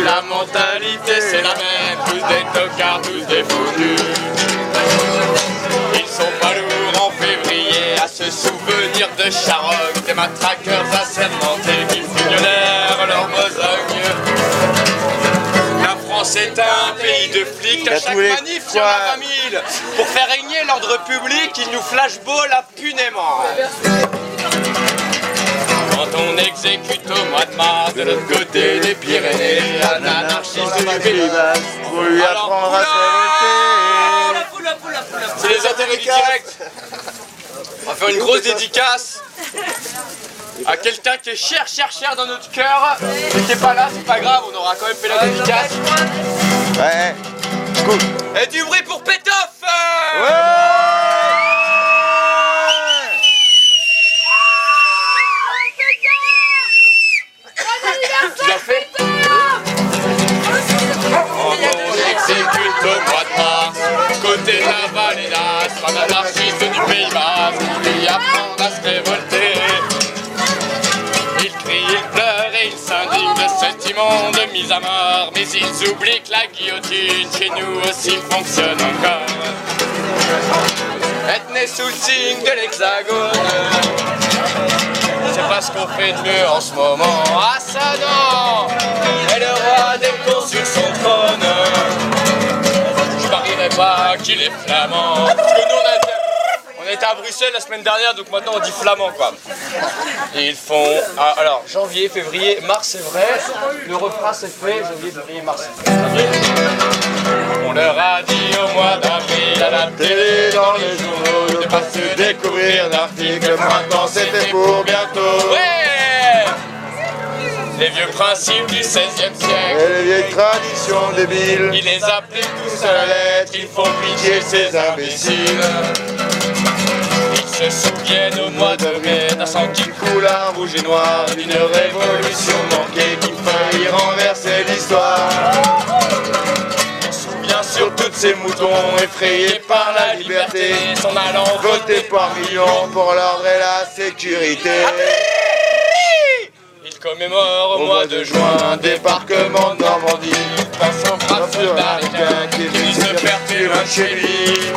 La mentalité c'est la même, tous des tocards, tous des foutus. Ils sont pas lourds en février à se souvenir de Charogne, des matraqueurs assermentés qui fignolèrent leur besogne. La France est un pays de flics, à chaque manif il y en a 20 000. Pour faire régner l'ordre public, ils nous flashballent impunément. Quand on exécute au mois de mars, de l'autre côté des Pyrénées, un anarchiste du pays, pour lui apprendre à se révolter. C'est les intérêts du direct. On va faire une grosse dédicace à quelqu'un qui est cher dans notre cœur. Mais qui est pas là, c'est pas grave, on aura quand même fait la dédicace. Ouais, cool. Et du bruit pour Pétoff. Tu l'as fait? On exécute au mois de mars, côté de la vallée d'Astre, un anarchiste du Pays Basque, qui apprend à se révolter. Il crie, il pleure et il s'indigne de cette immonde mise à mort, mais ils oublient que la guillotine chez nous aussi fonctionne encore. Être né sous le signe de l'Hexagone, c'est pas ce qu'on fait de mieux en ce moment. Ah ça non! Et le roi des cons sur son trône, je parierais pas qu'il est flamand. Parce que nous on était à Bruxelles la semaine dernière, donc maintenant on dit flamand quoi. Et ils font... Ah, alors, janvier, février, mars c'est vrai. Le refrain c'est fait, janvier, février, mars. On leur a dit au mois d'avril à la télé, dans les journaux, de pas se découvrir d'articles. Le printemps c'était pour bientôt. Ouais! Les vieux principes du XVIe siècle Et les vieilles traditions débiles, ils les appliquent tous à la lettre. Ils font pitié ces imbéciles. Ils se souviennent au mois de mai d'un sang qui coule à rouge et noir, d'une révolution manquée qui faillit renverser l'histoire. On se sur tous ces moutons effrayés par la liberté, s'en allant voter par millions pour l'ordre et la sécurité. Il commémore au mois de juin un débarquement de Normandie, face au brave soldat américain qui est venu se faire tuer loin de chez lui.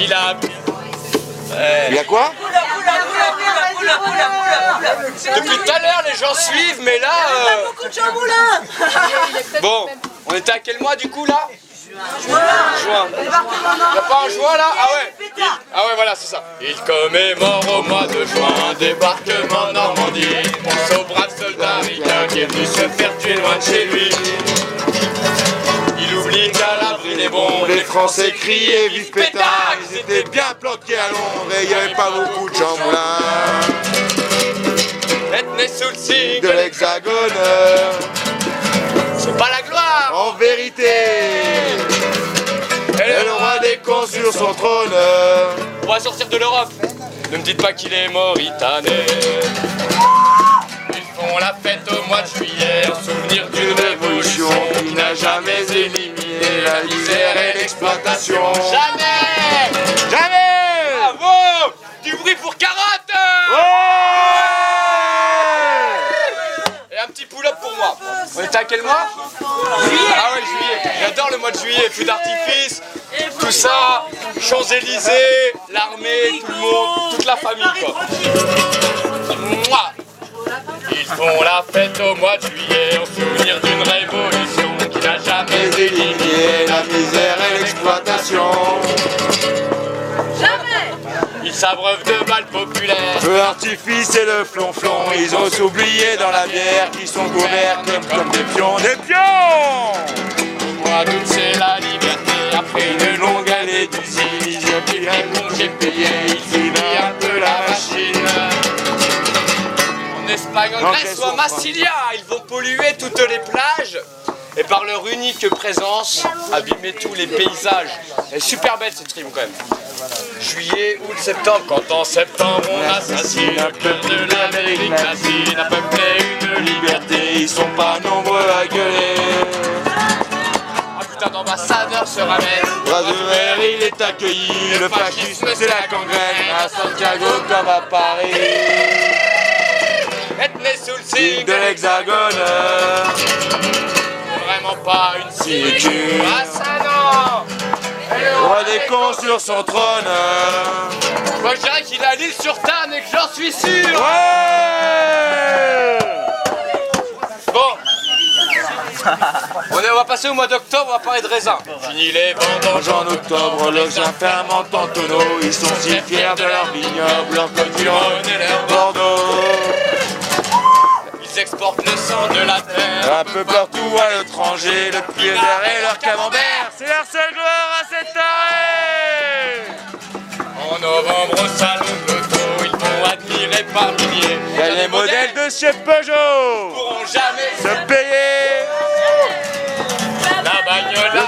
Il a... Il y a quoi? Depuis tout à l'heure les gens suivent, mais là... Bon, on était à quel mois du coup là? Juin. Il n'y a pas un juin là? Ah ouais. Ah ouais voilà c'est ça. Il commémore au mois de juin un débarquement Normandie. Pense au brave soldat américain qui est venu se faire tuer loin de chez lui. Il oublie qu'à l'abri des bombes, Les Français criaient vive pétard. Ils étaient bien planqués à Londres et il n'y avait pas beaucoup de Jean Moulin. Être né sous le signe De l'Hexagone, c'est pas la gloire. en vérité. Et le roi des cons sur son trône. On va sortir de l'Europe. Ne me dites pas qu'il est mauritanais. Ils font la fête au mois de juillet en souvenir d'une révolution qui n'a jamais éliminé la misère et l'exploitation. Jamais! Jamais. Bravo! Du bruit pour Carotte! Et un petit pull-up pour moi. On était à quel mois? Juillet. Ah ouais, juillet. J'adore le mois de juillet. Feux d'artifice, tout ça, Champs-Élysées, l'armée, tout le monde, toute la famille quoi. Mouah. Ils font la fête au mois de juillet en souvenir d'une révolution qui n'a jamais éliminé la misère et l'exploitation. Ils s'abreuvent de balles populaires. Feu d'artifice et le flonflon, ils ont oublié dans la bière qu'ils sont couverts comme des pions. Des pions! Au mois d'août c'est la liberté. Après une longue année d'usine, ils ont pris un congé payé. Ils oublient un peu la machine. En Espagne, en Grèce ou à Massilia, ils vont polluer toutes les plages. Et par leur unique présence, abîmer tous les paysages. Elle est super belle cette rime quand même. Juillet, août, septembre, quand en septembre on assassine un peuple de l'Amérique latine, un peuple et une liberté, ils sont pas nombreux à gueuler. Un putain d'ambassadeur se ramène, Bras ouverts, il est accueilli. Le fascisme, c'est la gangrène. À Santiago comme à Paris. Être né sous le signe De l'Hexagone. vraiment pas une sinécure. Ah ça non. Le roi des cons sur son trône. Moi je dirais qu'il a l'île sur Tarn et que j'en suis sûr. Ouais. Bon. On va passer au mois d'octobre, on va parler de raisin. Fini les vendanges En octobre, les gens ferment en tonneaux. Ils sont si fiers de leur vignoble, leur cotillon et leur Bordeaux. Ils exportent le sang de la terre. Un peu partout à l'étranger, le pied vert et leur camembert. C'est leur seule gloire à cette arrêt. En novembre au salon de l'auto, ils vont admirer par milliers. Il y a les modèles de chez Peugeot pourront jamais se payer. la bagnole.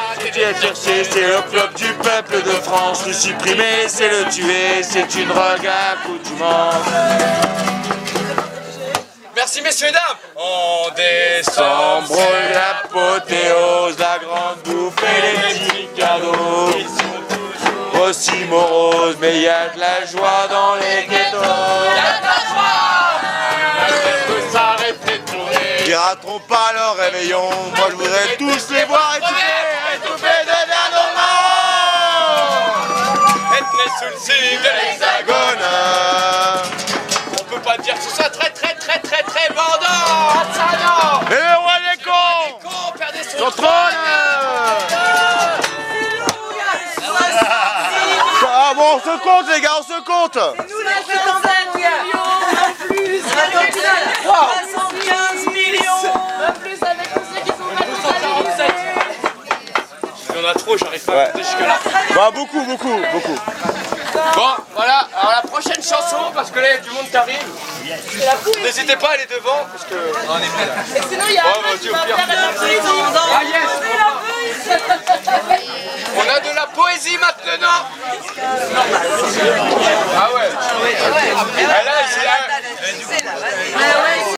C'est le club du peuple de France. Le supprimer, c'est le tuer. C'est une drogue accoutumante. Merci messieurs et dames. En décembre, Sombre l'apothéose, la grande bouffe et les petits cadeaux. ils sont toujours Aussi morose, mais il y a de la joie dans les ghettos. peut s'arrêter de tourner. Ils rateront pas leur réveillon. Moi je voudrais tous les voir étouffer de verre Être né sous le signe de l'hexagone. On peut pas dire que ce soit très vendant. Ah, ça non. Et le roi des cons, Con, perdez son son trône. Ah bon, on se compte les gars, on se compte. Nous les prétendants, plus 315 millions. Plus avec tous ceux qui sont pas tous à Il y en a trop, j'arrive pas à compter jusque-là. Bah beaucoup. Bon, voilà, alors la prochaine chanson, parce que là il y a du monde qui arrive. N'hésitez pas à aller devant, parce que... On est prêt là. Et sinon, il y a Ouais, un vas-y, qui au va pire. faire la poésie. Ah yes. On a de la poésie maintenant. Ah ouais.